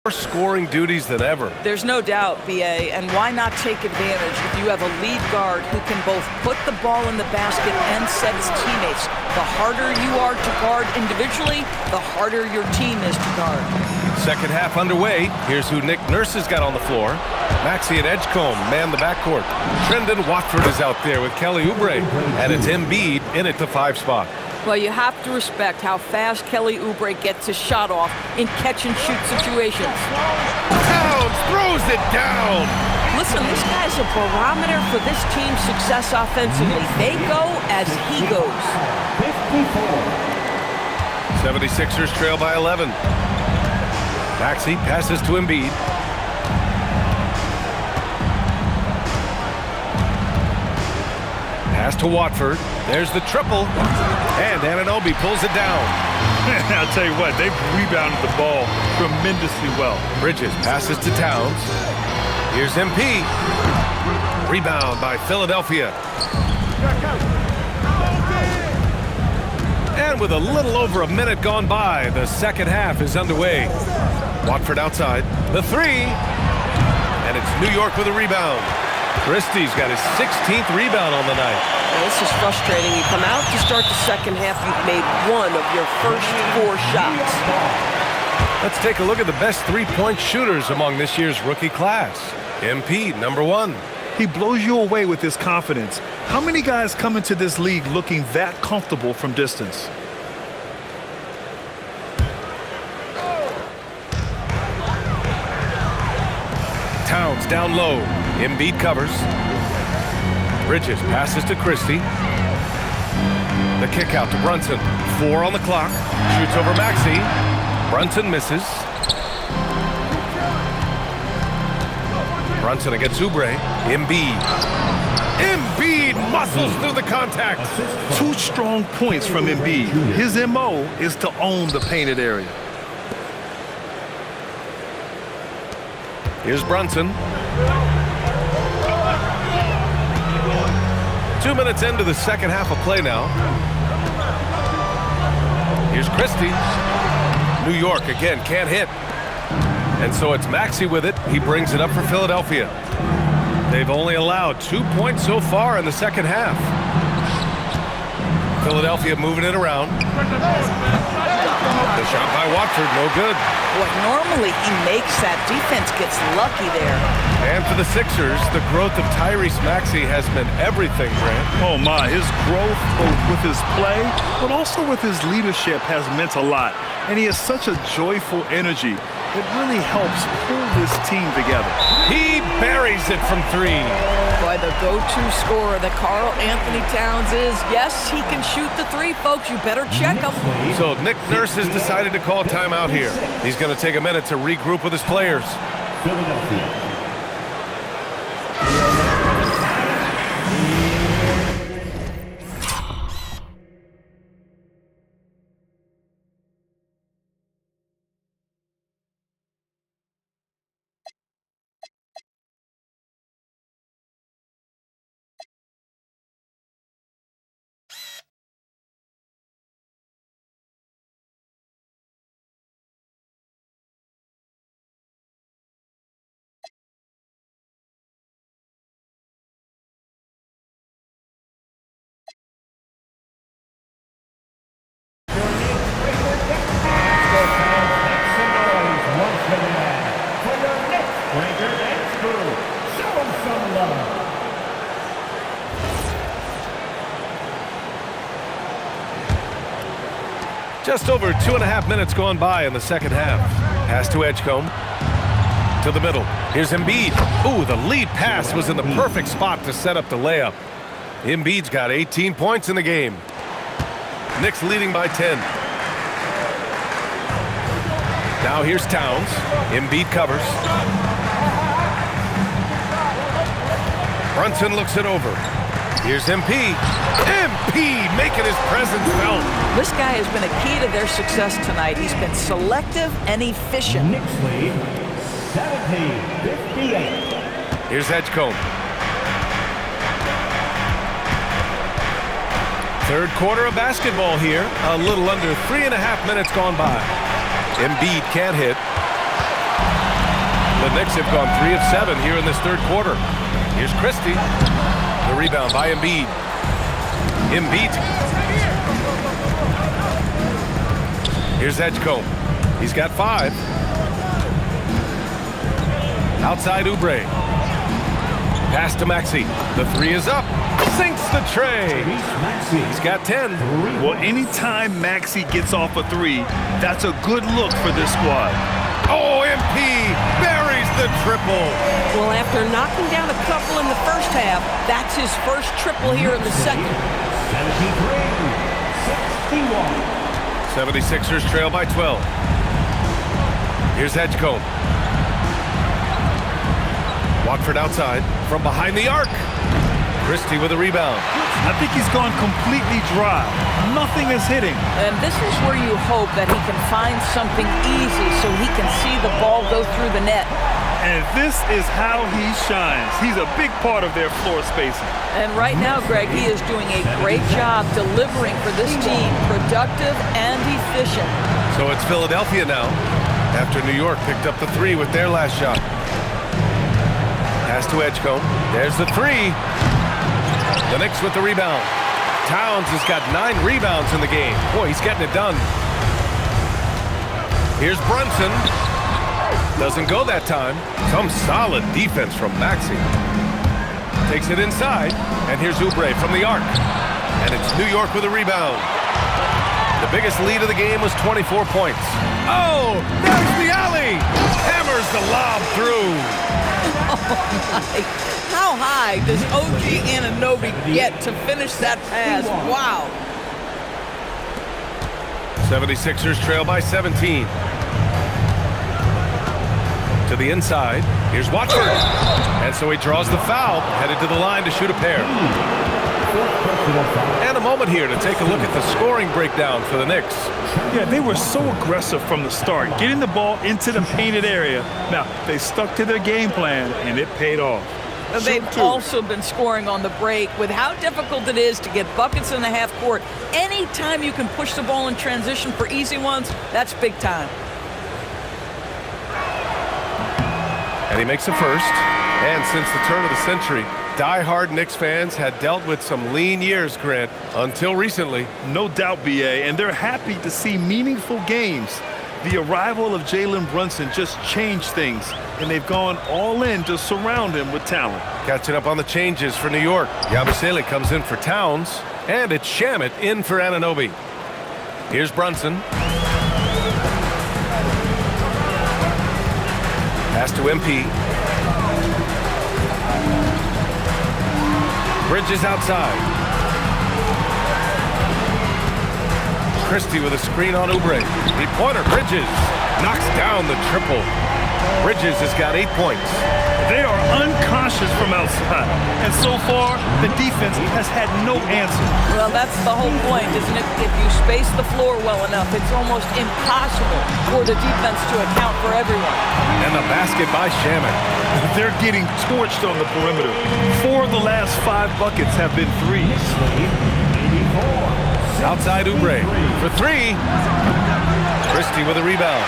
more scoring duties than ever. There's no doubt, B.A., and why not take advantage if you have a lead guard who can both put the ball in the basket and set his teammates. The harder you are to guard individually, the harder your team is to guard. Second half underway. Here's who Nick Nurse has got on the floor. Maxey and Edgecombe man the backcourt. Trendon Watford is out there with Kelly Oubre, and it's Embiid in at the 5 spot. Well, you have to respect how fast Kelly Oubre gets his shot off in catch-and-shoot situations. Towns throws it down. Listen, this guy's a barometer for this team's success offensively. They go as he goes. 76ers trail by 11. Maxey passes to Embiid. Pass to Watford. There's the triple. And Anunoby pulls it down. I'll tell you what, they've rebounded the ball tremendously well. Bridges passes to Towns. Here's MP. Rebound by Philadelphia. And with a little over a minute gone by, the second half is underway. Watford outside. The 3. And it's New York with a rebound. Christie's got his 16th rebound on the night. Well, this is frustrating. You come out to start the second half, you've made one of your first 4 shots. Let's take a look at the best three-point shooters among this year's rookie class. MP, number 1. He blows you away with his confidence. How many guys come into this league looking that comfortable from distance? Towns down low. Embiid covers. Bridges passes to Christie. The kick out to Brunson. 4 on the clock. Shoots over Maxey. Brunson misses. Brunson against Oubre. Embiid. Embiid muscles through the contact. 2 strong points from Embiid. His MO is to own the painted area. Here's Brunson. 2 minutes into the second half of play now. Here's Christie. New York again can't hit. And so it's Maxey with it. He brings it up for Philadelphia. They've only allowed 2 points so far in the second half. Philadelphia moving it around. The shot by Watford, no good. What normally he makes, that defense gets lucky there. And for the Sixers, the growth of Tyrese Maxey has been everything, Grant. Oh my, his growth both with his play, but also with his leadership has meant a lot. And he has such a joyful energy. It really helps pull this team together. He buries it from 3. Boy, the go-to scorer that Karl Anthony Towns is. Yes, he can shoot the 3, folks. You better check him. So Nick Nurse has decided to call timeout here. He's going to take a minute to regroup with his players. Philadelphia. Just over 2.5 minutes gone by in the second half. Pass to Edgecombe. To the middle. Here's Embiid. Ooh, the lead pass was in the perfect spot to set up the layup. Embiid's got 18 points in the game. Knicks leading by 10. Now here's Towns. Embiid covers. Brunson looks it over. Here's MP. MP making his presence felt. This guy has been a key to their success tonight. He's been selective and efficient. Knicks lead 17-58. Here's Edgecombe. Third quarter of basketball here. A little under 3.5 minutes gone by. Embiid can't hit. The Knicks have gone 3 of 7 here in this third quarter. Here's Christie. The rebound by Embiid. Embiid. Here's Edgecombe. He's got 5. Outside Oubre. Pass to Maxey. The 3 is up. Sinks the tray. He's got 10. Well, anytime Maxey gets off a 3, that's a good look for this squad. Oh, MP buries the triple. Well, after knocking down a couple in the first half, that's his first triple here in the second. 76ers trail by 12. Here's Edgecombe. Watford outside from behind the arc. Christie with a rebound. I think he's gone completely dry. Nothing is hitting. And this is where you hope that he can find something easy so he can see the ball go through the net. And this is how he shines. He's a big part of their floor spacing. And right now, Greg, he is doing a great job delivering for this team, productive and efficient. So it's Philadelphia now, after New York picked up the 3 with their last shot. Pass to Edgecombe. There's the 3. The Knicks with the rebound. Towns has got 9 rebounds in the game. Boy, he's getting it done. Here's Brunson. Doesn't go that time. Some solid defense from Maxey. Takes it inside. And here's Oubre from the arc. And it's New York with a rebound. The biggest lead of the game was 24 points. Oh, there's the alley. Hammers the lob through. Oh my. How high does OG Anunoby get to finish that pass? Wow. 76ers trail by 17. To the inside. Here's Watford. And so he draws the foul, headed to the line to shoot a pair. And a moment here to take a look at the scoring breakdown for the Knicks. Yeah, they were so aggressive from the start, getting the ball into the painted area. Now, they stuck to their game plan, and it paid off. They've also been scoring on the break. With how difficult it is to get buckets in the half court, anytime you can push the ball in transition for easy ones, that's big time. And he makes a first. And since the turn of the century, die-hard Knicks fans had dealt with some lean years, Grant, until recently. No doubt, BA, and they're happy to see meaningful games. The arrival of Jalen Brunson just changed things, and they've gone all in to surround him with talent. Catching up on the changes for New York. Yabusele comes in for Towns, and it's Shamet in for Anunoby. Here's Brunson. Pass to MP. Bridges outside. Christie with a screen on Oubre. Three-pointer. Bridges knocks down the triple. Bridges has got 8 points. They are unconscious from outside, and so far, the defense has had no answer. Well, that's the whole point, isn't it? If you space the floor well enough, it's almost impossible for the defense to account for everyone. And the basket by Shamet. They're getting torched on the perimeter. 4 of the last 5 buckets have been threes. Outside Oubre for 3. Christie with a rebound.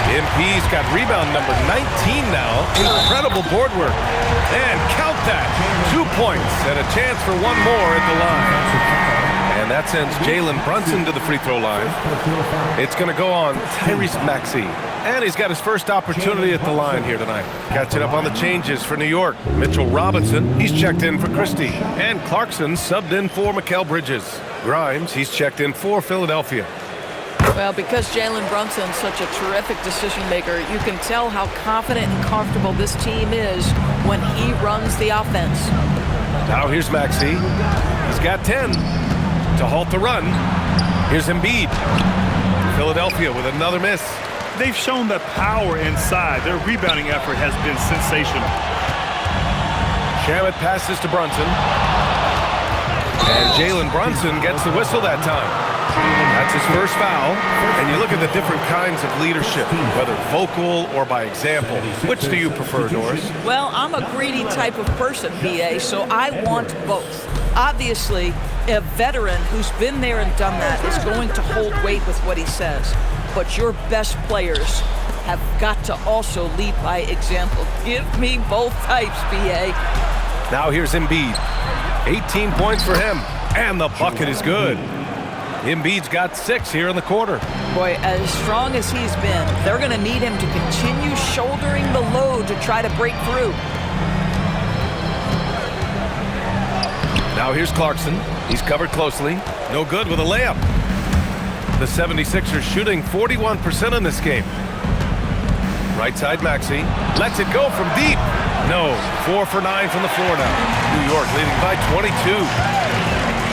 MP's got rebound number 19 now. Incredible board work. And count that. 2 points and a chance for one more at the line. And that sends Jalen Brunson to the free throw line. It's going to go on Tyrese Maxey. And he's got his first opportunity at the line here tonight. Catching up on the changes for New York. Mitchell Robinson, he's checked in for Christie. And Clarkson subbed in for Mikal Bridges. Grimes, he's checked in for Philadelphia. Well, because Jalen Brunson's such a terrific decision maker, you can tell how confident and comfortable this team is when he runs the offense. Now here's Maxey. He's got 10 to halt the run. Here's Embiid. Philadelphia with another miss. They've shown that power inside. Their rebounding effort has been sensational. Shamet passes to Brunson. And Jalen Brunson gets the whistle that time. That's his first foul. And you look at the different kinds of leadership, whether vocal or by example. Which do you prefer, Doris? Well, I'm a greedy type of person, BA, so I want both. Obviously, a veteran who's been there and done that is going to hold weight with what he says. But your best players have got to also lead by example. Give me both types, BA. Now here's Embiid. 18 points for him, and the bucket is good. Embiid's got 6 here in the quarter. Boy, as strong as he's been, they're going to need him to continue shouldering the load to try to break through. Now here's Clarkson. He's covered closely. No good with a layup. The 76ers shooting 41% in this game. Right side Maxey. Lets it go from deep. No. 4 for 9 from the floor now. New York leading by 22.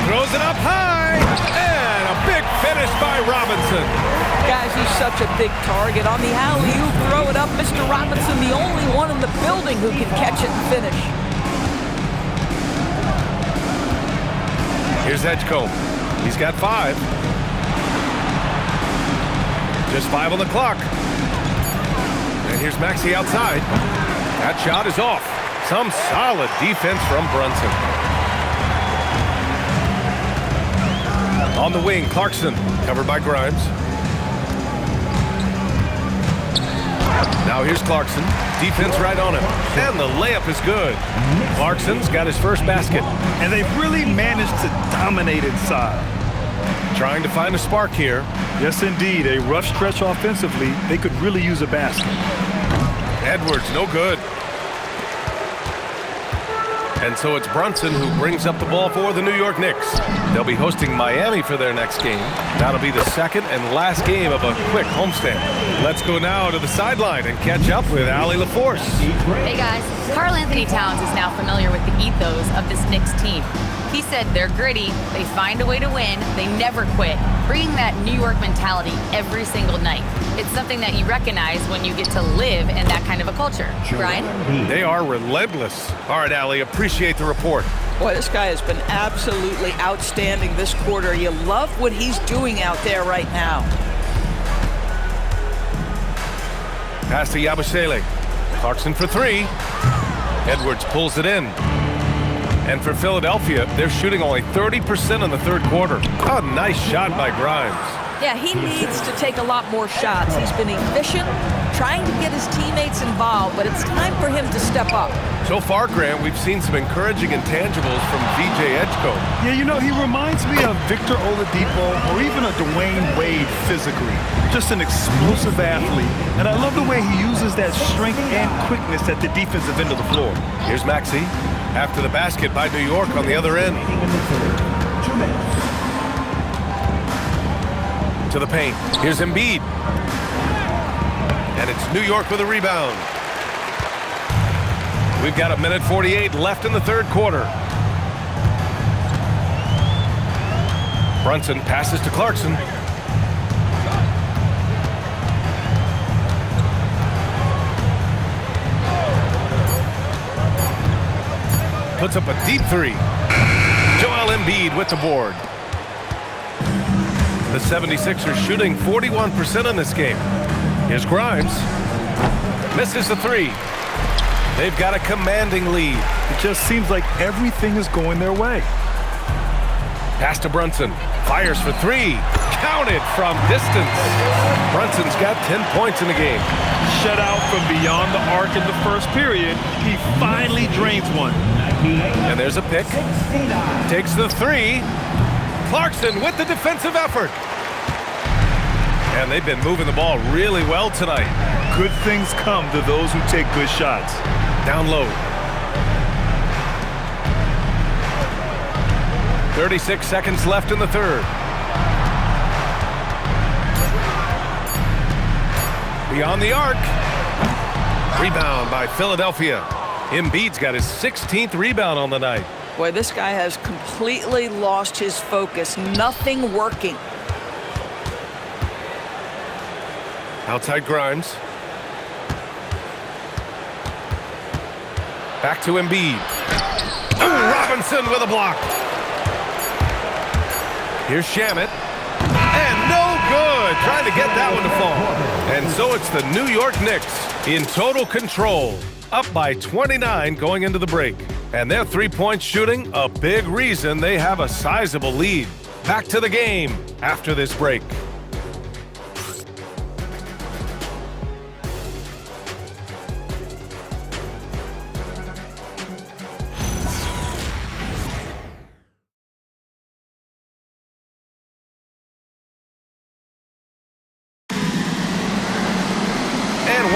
Throws it up high. And a big finish by Robinson. Guys, he's such a big target. On the alley-oop, throw it up. Mr. Robinson, the only one in the building who can catch it and finish. Here's Edgecombe. He's got 5. Just 5 on the clock. And here's Maxey outside. That shot is off. Some solid defense from Brunson. On the wing, Clarkson, covered by Grimes. Now here's Clarkson. Defense right on him. And the layup is good. Clarkson's got his first basket. And they've really managed to dominate inside. Trying to find a spark here. Yes, indeed. A rough stretch offensively. They could really use a basket. Edwards, no good. And so it's Brunson who brings up the ball for the New York Knicks. They'll be hosting Miami for their next game. That'll be the second and last game of a quick homestand. Let's go now to the sideline and catch up with Allie LaForce. Hey guys, Karl Anthony Towns is now familiar with the ethos of this Knicks team. He said they're gritty, they find a way to win, they never quit, bringing that New York mentality every single night. It's something that you recognize when you get to live in that kind of a culture. Brian? They are relentless. All right, Allie, appreciate the report. Boy, this guy has been absolutely outstanding this quarter. You love what he's doing out there right now. Pass to Yabusele. Clarkson for 3. Edwards pulls it in. And for Philadelphia, they're shooting only 30% in the third quarter. A nice shot by Grimes. Yeah, he needs to take a lot more shots. He's been efficient, trying to get his teammates involved, but it's time for him to step up. So far, Grant, we've seen some encouraging intangibles from VJ Edgecombe. Yeah, you know, he reminds me of Victor Oladipo or even a Dwayne Wade physically. Just an explosive athlete. And I love the way he uses that strength and quickness at the defensive end of the floor. Here's Maxey. After the basket by New York on the other end. To the paint. Here's Embiid. And it's New York with a rebound. We've got 1:48 left in the third quarter. Brunson passes to Clarkson. Puts up a deep 3. Joel Embiid with the board. The 76ers shooting 41% in this game. Here's Grimes. Misses the 3. They've got a commanding lead. It just seems like everything is going their way. Pass to Brunson. Fires for 3. Counted from distance. Brunson's got 10 points in the game. Shut out from beyond the arc in the first period. He finally drains one. And there's a pick. Takes the 3. Clarkson with the defensive effort. And they've been moving the ball really well tonight. Good things come to those who take good shots. Down low. 36 seconds left in the third. Beyond the arc. Rebound by Philadelphia. Embiid's got his 16th rebound on the night. Boy, this guy has completely lost his focus. Nothing working. Outside Grimes. Back to Embiid. Ooh, Robinson with a block. Here's Shamet. And no good. Trying to get that one to fall. And so it's the New York Knicks in total control. Up by 29 going into the break. And their three-point shooting, a big reason they have a sizable lead. Back to the game after this break.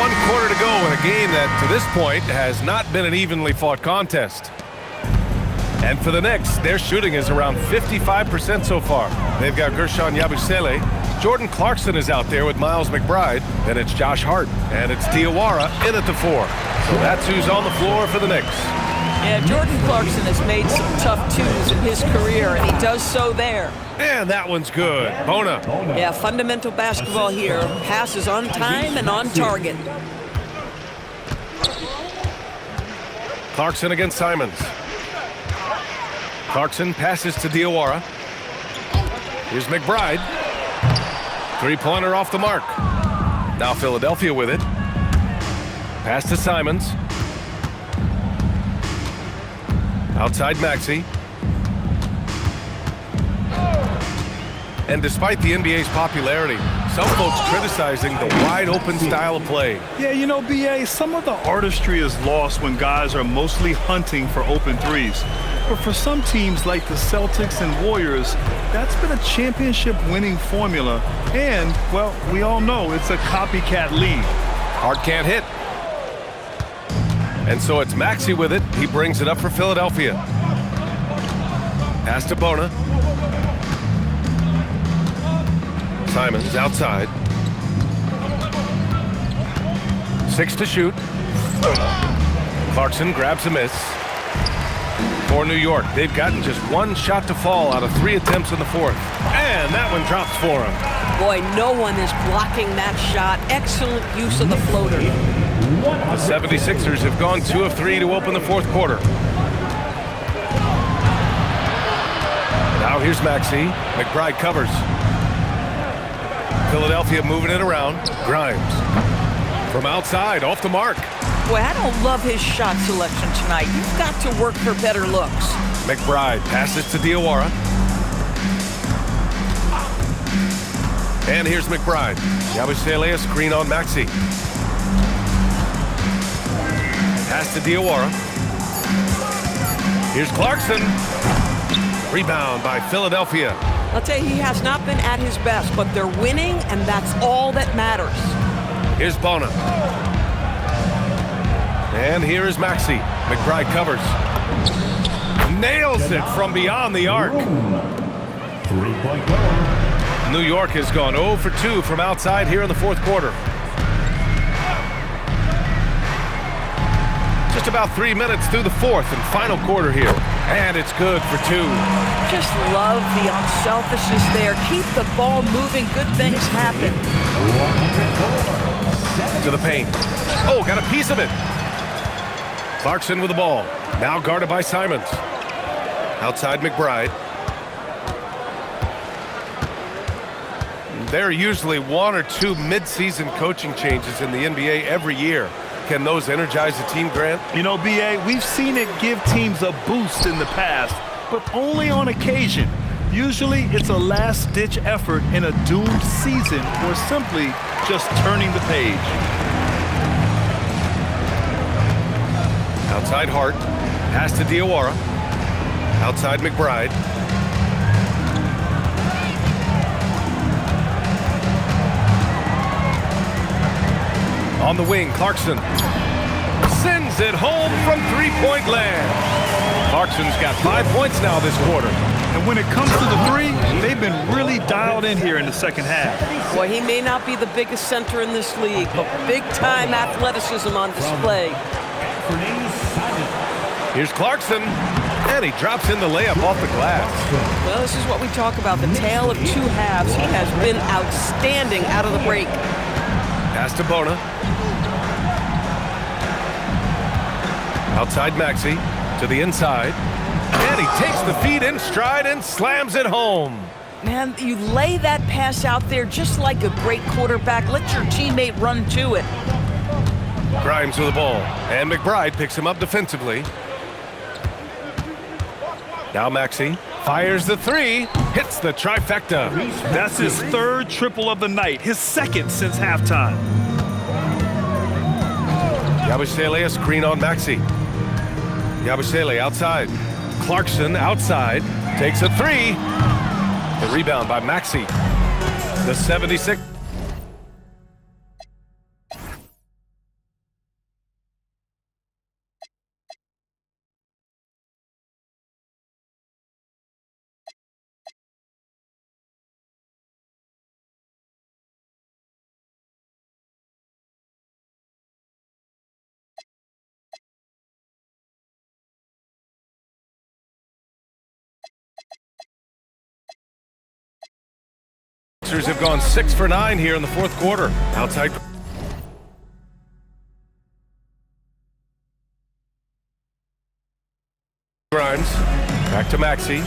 1 quarter to go in a game that, to this point, has not been an evenly fought contest. And for the Knicks, their shooting is around 55% so far. They've got Gershon Yabusele. Jordan Clarkson is out there with Miles McBride. Then it's Josh Hart. And it's Diawara in at the 4. So that's who's on the floor for the Knicks. Yeah, Jordan Clarkson has made some tough twos in his career, and he does so there. And that one's good. Bona. Yeah, fundamental basketball here. Passes on time and on target. Clarkson against Simons. Clarkson passes to Diawara. Here's McBride. Three-pointer off the mark. Now Philadelphia with it. Pass to Simons. Outside Maxey. And despite the NBA's popularity, some folks criticizing the wide-open style of play. Yeah, you know, B.A., some of the artistry is lost when guys are mostly hunting for open threes. But for some teams like the Celtics and Warriors, that's been a championship-winning formula. And, well, we all know it's a copycat league. Hart can't hit. And so it's Maxey with it. He brings it up for Philadelphia. Pass to Bona. Simons outside. 6 to shoot. Clarkson grabs a miss. For New York, they've gotten just 1 shot to fall out of 3 attempts in the 4th. And that one drops for him. Boy, no one is blocking that shot. Excellent use of the floater. The 76ers have gone 2 of 3 to open the 4th quarter. Now here's Maxey. McBride covers. Philadelphia moving it around. Grimes. From outside, off the mark. Boy, I don't love his shot selection tonight. You've got to work for better looks. McBride passes to Diawara. And here's McBride. Yabusele, a screen on Maxey. Pass to Diawara. Here's Clarkson. Rebound by Philadelphia. I'll tell you, he has not been at his best, but they're winning, and that's all that matters. Here's Bona. And here is Maxey. McBride covers. Nails it from beyond the arc. Three-point goal. New York has gone 0 for 2 from outside here in the 4th quarter. Just about 3 minutes through the 4th and final quarter here. And it's good for 2. Just love the unselfishness there. Keep the ball moving. Good things happen. To the paint. Oh, got a piece of it. Clarkson with the ball. Now guarded by Simons. Outside McBride. There are usually 1 or 2 mid-season coaching changes in the NBA every year. Can those energize the team, Grant? You know, B.A., we've seen it give teams a boost in the past, but only on occasion. Usually it's a last-ditch effort in a doomed season or simply just turning the page. Outside Hart. Pass to Diawara. Outside McBride. On the wing, Clarkson sends it home from three-point land. Clarkson's got 5 points now this quarter. And when it comes to the 3, they've been really dialed in here in the second half. Boy, he may not be the biggest center in this league, but big-time athleticism on display. Here's Clarkson, and he drops in the layup off the glass. Well, this is what we talk about, the tale of 2 halves. He has been outstanding out of the break. Pass to Bona. Outside Maxey to the inside. And he takes the feed in stride and slams it home. Man, you lay that pass out there just like a great quarterback. Let your teammate run to it. Grimes with the ball. And McBride picks him up defensively. Now Maxey fires the 3. Hits the trifecta. That's his 3rd triple of the night, his 2nd since halftime. Yabusele, a screen on Maxey. Yabusele outside. Clarkson outside. Takes a 3. The rebound by Maxey. The 76. Sixers have gone 6 for 9 here in the fourth quarter. Outside. Grimes. Back to Maxey.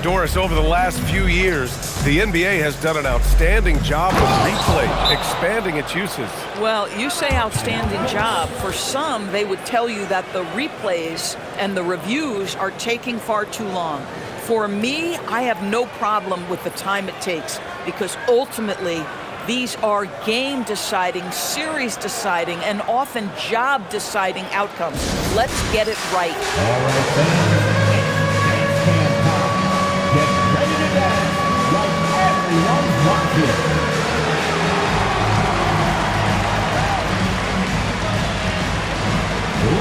Doris, over the last few years, the NBA has done an outstanding job with replay, expanding its uses. Well, you say outstanding job. For some, they would tell you that the replays and the reviews are taking far too long. For me, I have no problem with the time it takes because ultimately, these are game-deciding, series-deciding, and often job-deciding outcomes. Let's get it right. All right, fans. Get ready to dance like everyone's watching.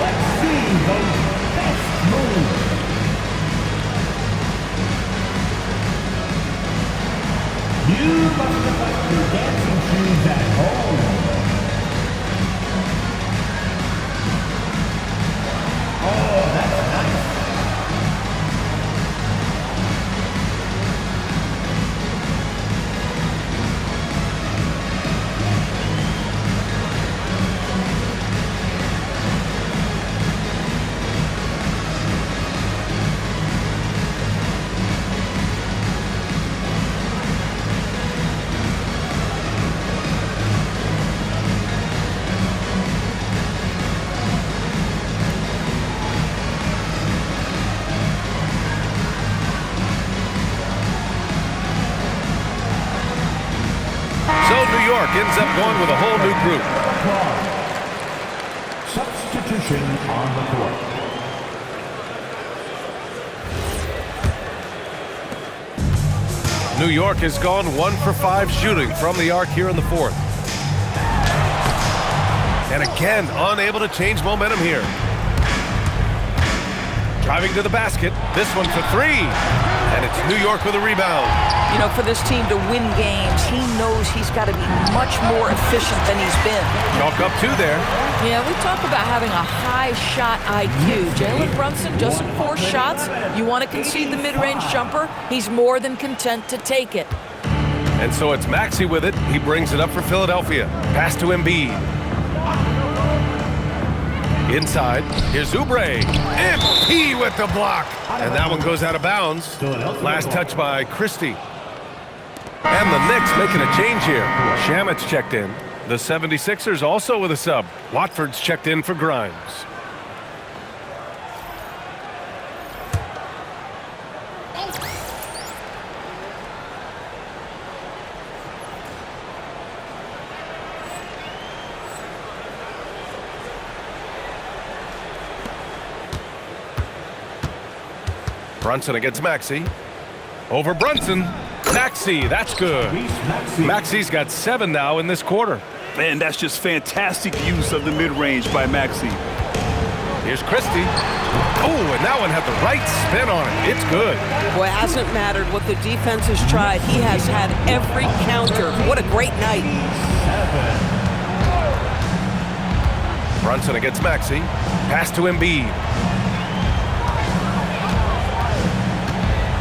Let's see those best moves. You must have left your dancing shoes at home. Oh, that's nice. New York ends up going with a whole new group. Substitution on the court. New York has gone 1 for 5 shooting from the arc here in the fourth. And again, unable to change momentum here. Driving to the basket. This one for 3. And it's New York with a rebound. You know, for this team to win games, he knows he's got to be much more efficient than he's been. Chalk up 2 there. Yeah, we talk about having a high shot IQ. Jalen Brunson just 4 shots. You want to concede the mid-range jumper, he's more than content to take it. And so it's Maxey with it. He brings it up for Philadelphia. Pass to Embiid. Inside, here's Oubre. MP with the block. And that one goes out of bounds. Last touch by Christie. And the Knicks making a change here. Shamit's checked in. The 76ers also with a sub. Watford's checked in for Grimes. Brunson against Maxey. Over Brunson. Maxey, that's good. Maxey's got 7 now in this quarter. Man, that's just fantastic use of the mid-range by Maxey. Here's Christie. Oh, and that one had the right spin on it. It's good. Boy, it hasn't mattered what the defense has tried. He has had every counter. What a great night. Brunson against Maxey. Pass to Embiid.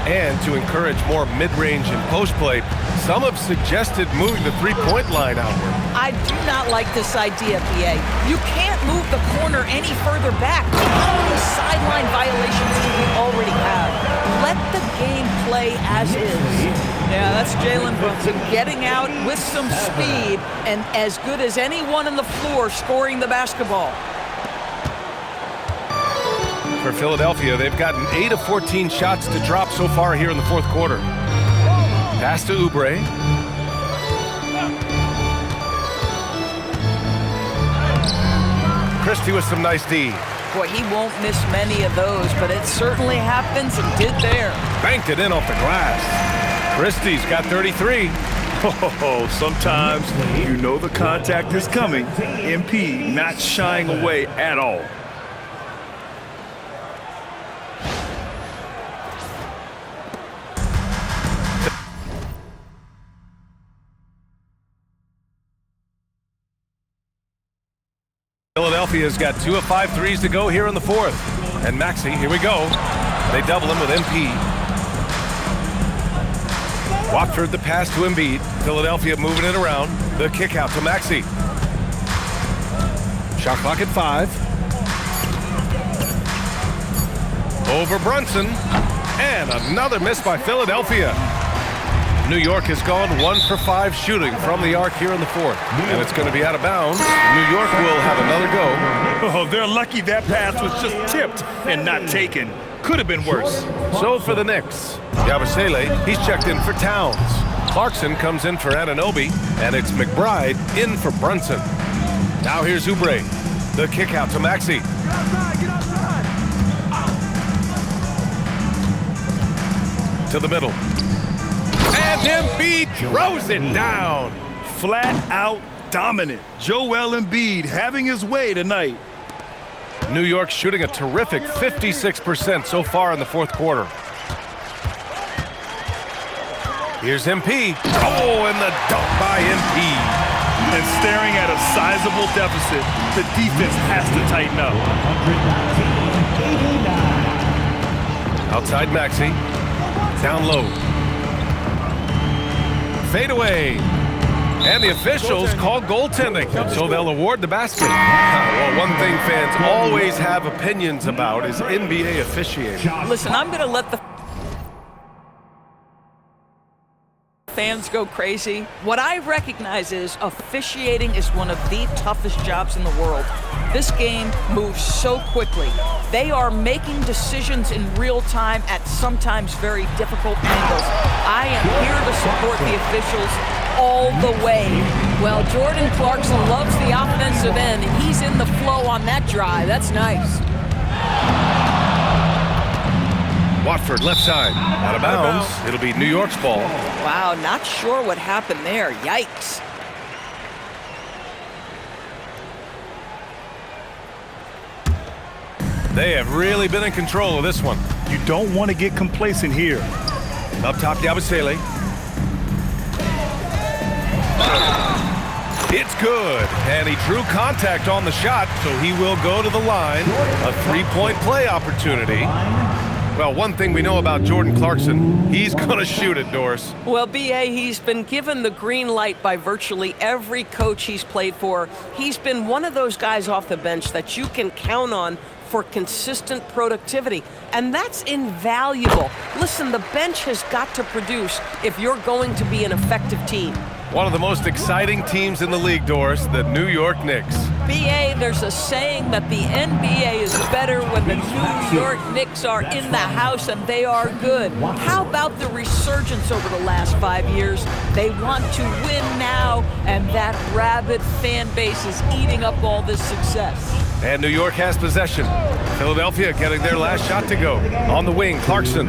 And to encourage more mid-range and post play, some have suggested moving the three-point line outward. I do not like this idea, PA. You can't move the corner any further back. How many sideline violations do we already have? Let the game play as is. Yeah, that's Jalen Brunson getting out with some speed and as good as anyone on the floor scoring the basketball. For Philadelphia, they've gotten 8 of 14 shots to drop so far here in the fourth quarter. Pass to Oubre. Christie with some nice D. Boy, he won't miss many of those, but it certainly happens and did there. Banked it in off the glass. Christie's got 33. Oh, sometimes you know the contact is coming. MP not shying away at all. Philadelphia's got 2 of 5 threes to go here in the fourth. And Maxey, here we go. They double him with MP. Watford the pass to Embiid. Philadelphia moving it around. The kick out to Maxey. Shot clock at 5. Over Brunson. And another miss by Philadelphia. New York has gone 1 for 5 shooting from the arc here in the 4th. And it's going to be out of bounds. New York will have another go. Oh, they're lucky that pass was just tipped and not taken. Could have been worse. So for the Knicks, Yabusele, he's checked in for Towns. Clarkson comes in for Anunoby, and it's McBride in for Brunson. Now here's Oubre. The kick out to Maxey. To the middle. And Embiid throws it down. Flat out dominant. Joel Embiid having his way tonight. New York shooting a terrific 56% so far in the 4th quarter. Here's MP. Oh, and the dunk by MP. And staring at a sizable deficit, the defense has to tighten up. 119-89. Outside Maxey. Down low. Fade away. And the officials call goaltending, so they'll award the basket. Well, one thing fans always have opinions about is NBA officiating. Listen, I'm going to let the fans go crazy. What I recognize is officiating is one of the toughest jobs in the world. This game moves so quickly. They are making decisions in real time at sometimes very difficult angles. I am here to support the officials all the way. Well, Jordan Clarkson loves the offensive end, and he's in the flow on that drive. That's nice. Watford left side, out of bounds. It'll be New York's ball. Wow, not sure what happened there. Yikes. They have really been in control of this one. You don't want to get complacent here. Up top, Yabusele. It's good, and he drew contact on the shot, so he will go to the line. A 3-point play opportunity. Well, one thing we know about Jordan Clarkson, he's going to shoot it, Doris. Well, B.A., he's been given the green light by virtually every coach he's played for. He's been one of those guys off the bench that you can count on for consistent productivity, and that's invaluable. Listen, the bench has got to produce if you're going to be an effective team. One of the most exciting teams in the league, Doris, the New York Knicks. B.A., there's a saying that the NBA is better when the New York Knicks are in the house and they are good. How about the resurgence over the last 5 years? They want to win now, and that rabid fan base is eating up all this success. And New York has possession. Philadelphia getting their last shot to go. On the wing, Clarkson.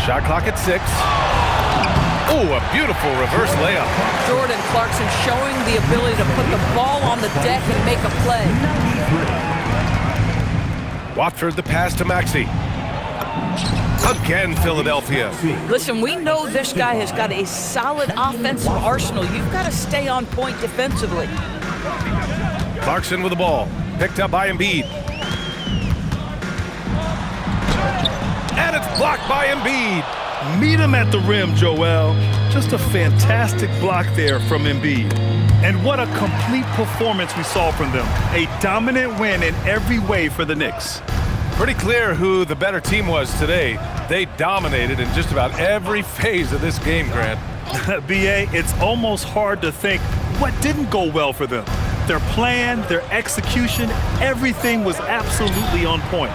Shot clock at 6. Oh, a beautiful reverse layup. Jordan Clarkson showing the ability to put the ball on the deck and make a play. Watford the pass to Maxey. Again, Philadelphia. Listen, we know this guy has got a solid offensive arsenal. You've got to stay on point defensively. Clarkson with the ball. Picked up by Embiid. And it's blocked by Embiid. Meet him at the rim, Joel. Just a fantastic block there from Embiid. And what a complete performance we saw from them. A dominant win in every way for the Knicks. Pretty clear who the better team was today. They dominated in just about every phase of this game, Grant. B.A., it's almost hard to think what didn't go well for them. Their plan, their execution, everything was absolutely on point.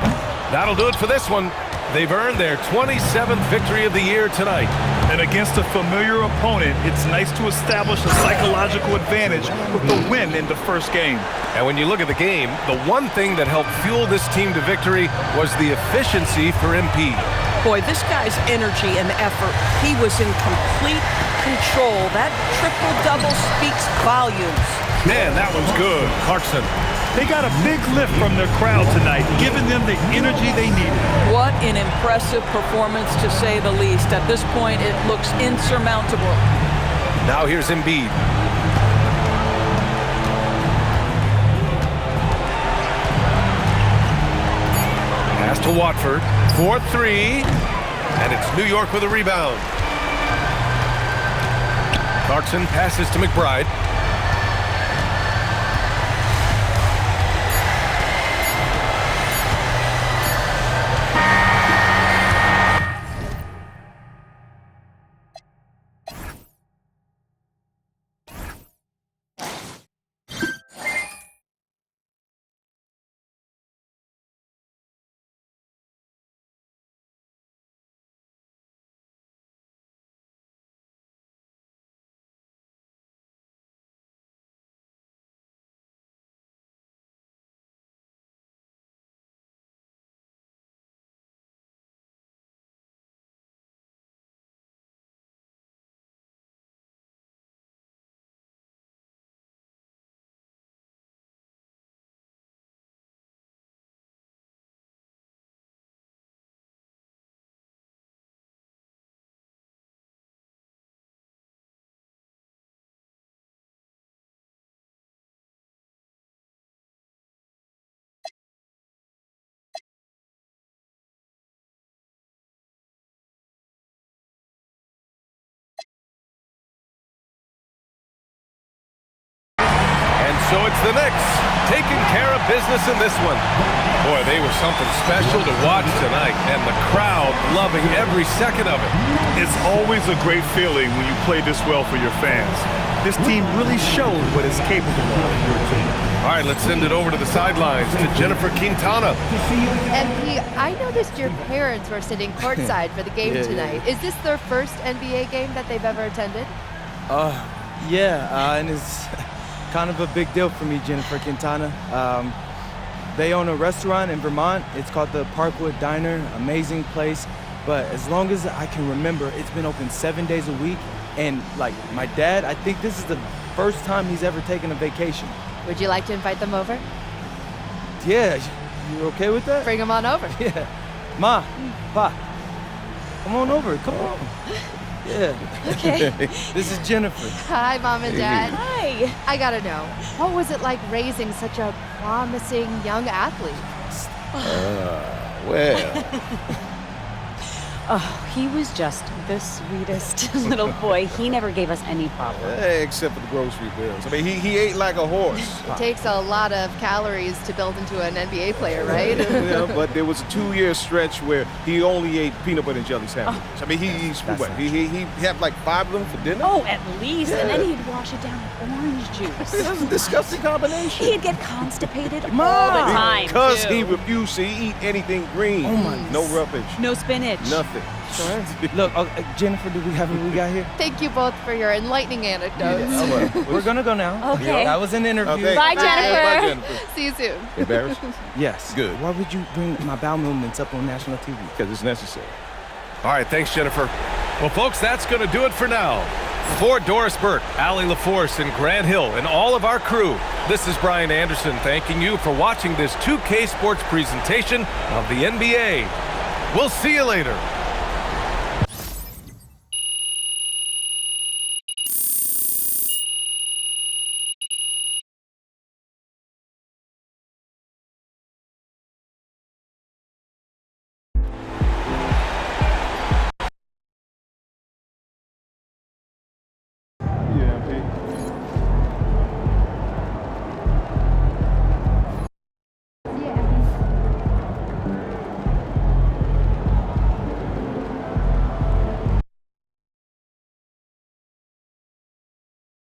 That'll do it for this one. They've earned their 27th victory of the year tonight. And against a familiar opponent, it's nice to establish a psychological advantage with the win in the first game. And when you look at the game, the one thing that helped fuel this team to victory was the efficiency for MP. Boy, this guy's energy and effort, he was in complete control. That triple-double speaks volumes. Man, that one's good. Clarkson. They got a big lift from their crowd tonight, giving them the energy they needed. What an impressive performance, to say the least. At this point, it looks insurmountable. Now here's Embiid. Pass to Watford. 4-3. And it's New York with a rebound. Clarkson passes to McBride. So it's the Knicks taking care of business in this one. Boy, they were something special to watch tonight, and the crowd loving every second of it. It's always a great feeling when you play this well for your fans. This team really showed what it's capable of. All right, let's send it over to the sidelines to Jennifer Quintana. MP, I noticed your parents were sitting courtside for the game tonight. Is this their first NBA game that they've ever attended? And it's kind of a big deal for me, Jennifer Quintana. They own a restaurant in Vermont. It's called the Parkwood Diner. Amazing place. But as long as I can remember, it's been open 7 days a week. And like my dad, I think this is the first time he's ever taken a vacation. Would you like to invite them over? Yeah, you okay with that? Bring them on over. Yeah. Ma, Pa, come on over, come on. Yeah. Okay. This is Jennifer. Hi, Mom and Dad. Hi. I gotta know, what was it like raising such a promising young athlete? Oh, he was just the sweetest little boy. He never gave us any problem. Except for the grocery bills. I mean, he ate like a horse. It takes a lot of calories to build into an NBA player, right? Yeah, but there was a 2-year stretch where he only ate peanut butter and jelly sandwiches. I mean, he had like 5 of them for dinner. Oh, at least. And then he'd wash it down with orange juice. That's a disgusting combination. He'd get constipated all the time, Because too. he refused to eat anything green. Oh my No rubbish. No spinach. Nothing. Sure. Look, Jennifer, do we have what we got here? Thank you both for your enlightening anecdotes. We're gonna go now. Okay. That was an interview. Okay. Bye, Bye. Jennifer. Bye, Jennifer. See you soon. Embarrassed? Yes. Good. Why would you bring my bowel movements up on national TV? Because it's necessary. All right, thanks, Jennifer. Well, folks, that's going to do it for now. For Doris Burke, Allie LaForce, and Grant Hill, and all of our crew, this is Brian Anderson thanking you for watching this 2K Sports presentation of the NBA. We'll see you later.